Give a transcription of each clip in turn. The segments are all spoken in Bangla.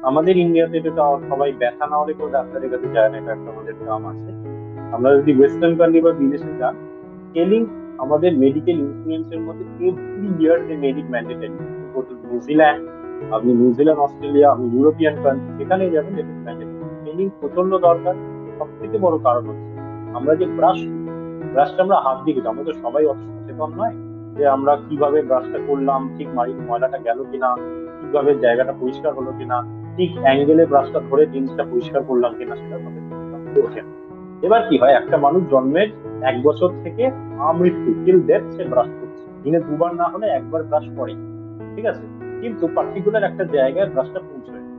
আমাদের ইন্ডিয়াতে যেটা সবাই ব্যথা না হলে কেউ ডাক্তারের কাছে যায় না, এটা একটা আমাদের গ্রাম আছে। আমরা যদি ওয়েস্টার্ন কান্ট্রি বা বিদেশে যান, স্কেলিং আমাদের মেডিকেল ইন্স্যুরেন্সের মধ্যে এভরি ইয়ার যে মেডিক ম্যান্ডেটারি। নিউজিল্যান্ড, আপনি নিউজিল্যান্ড, অস্ট্রেলিয়া, আপনি ইউরোপিয়ান কান্ট্রি যেখানে যাবেন এটা ম্যান্ডেটারি। স্কেলিং প্রচন্ড দরকার। সব থেকে বড় কারণ হচ্ছে আমরা যে ব্রাশ করি, ব্রাশটা আমরা হাত দিয়ে করি। আমরা তো সবাই অত সচেতন নয় যে আমরা কিভাবে ব্রাশটা করলাম, ঠিক ময়লাটা গেল কিনা, ঠিকভাবে জায়গাটা পরিষ্কার হলো কিনা, ঠিক অ্যাঙ্গেলে ব্রাশটা ধরে জিনিসটা পরিষ্কার করলাম কিনা, সেটা সচেতনতা হয়ে ওঠে না। এবার কি হয়, একটা মানুষ জন্মের 1 বছর থেকে আমৃত্যু টিল ডেথ সে ব্রাশ করছে, দিনে দুবার না হলে একবার ব্রাশ করে। ঠিক আছে, কিন্তু পার্টিকুলার একটা জায়গায় ব্রাশটা পৌঁছয় না।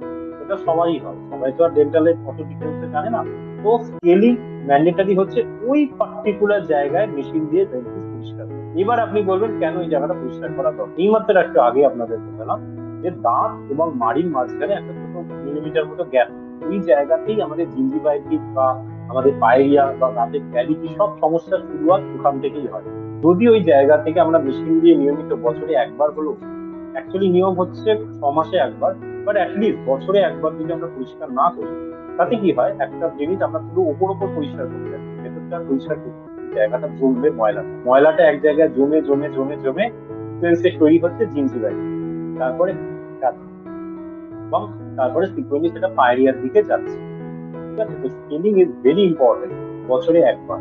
এটা সবাই হয়, সবাই তো আর ডেন্টালের অত ডিটেলসে জানে না। তো স্কেলিং ম্যান্ডেটারি হচ্ছে ওই পার্টিকুলার জায়গায় মেশিন দিয়ে ডেন্টিস্ট পরিষ্কার করে। এবার আপনি বলবেন কেন এই জায়গাটা পরিষ্কার করা দরকার। এই মাত্র একটু আগে আপনাদের বললাম যে দাঁত এবং মাড়ির মাঝখানে একটা ছোট মিলিমিটার মতো গ্যাপ, ওই জায়গাতেই আমাদের জিঞ্জিভাইটিস বা আমাদের পায়রিয়া বা দাঁতের ক্যাভিটি সব সমস্যার শুরুয়াত ওখান থেকেই হয়। যদি ওই জায়গা থেকে আমরা মেশিন দিয়ে নিয়মিত বছরে একবার হলো, অ্যাকচুয়ালি নিয়ম হচ্ছে 6 মাসে একবার, বাট অ্যাটলিস্ট বছরে একবার যদি আমরা পরিষ্কার না করি, তাতে কি হয়, একটা জিনিস আমরা শুধু ওপর ওপর পরিষ্কার করতে যাচ্ছি, ভেতরটা আর পরিষ্কার করতে পারছি না। জায়গাটা জমবে, ময়লাটা ময়লাটা এক জায়গায় জমে জমে জমে জমে সিকোয়েন্সে তৈরি হচ্ছে জিঞ্জিভাইটিস, তারপরে ব্যথা, এবং তারপরে সিকোয়েন্সলি সেটা পায়রিয়ার দিকে যাচ্ছে। ঠিক আছে, তো স্কেলিং ইজ ভেরি ইম্পর্টেন্ট, বছরে একবার।